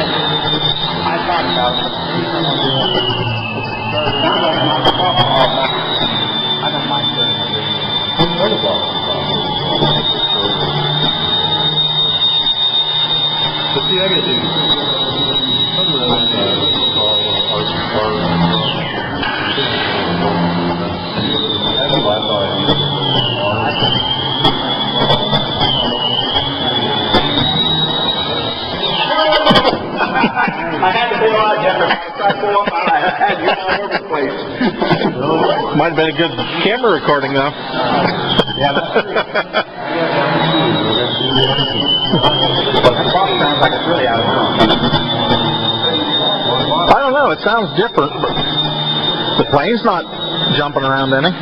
I thought about it. I don't mind doing it. But see, I get some of those I had to be a lot different. I pull up, I had you all over the place. Might have been a good camera recording, though. Yeah, that's true. That box sounds like it's really out of tune. I don't know. It sounds different, but the plane's not jumping around any.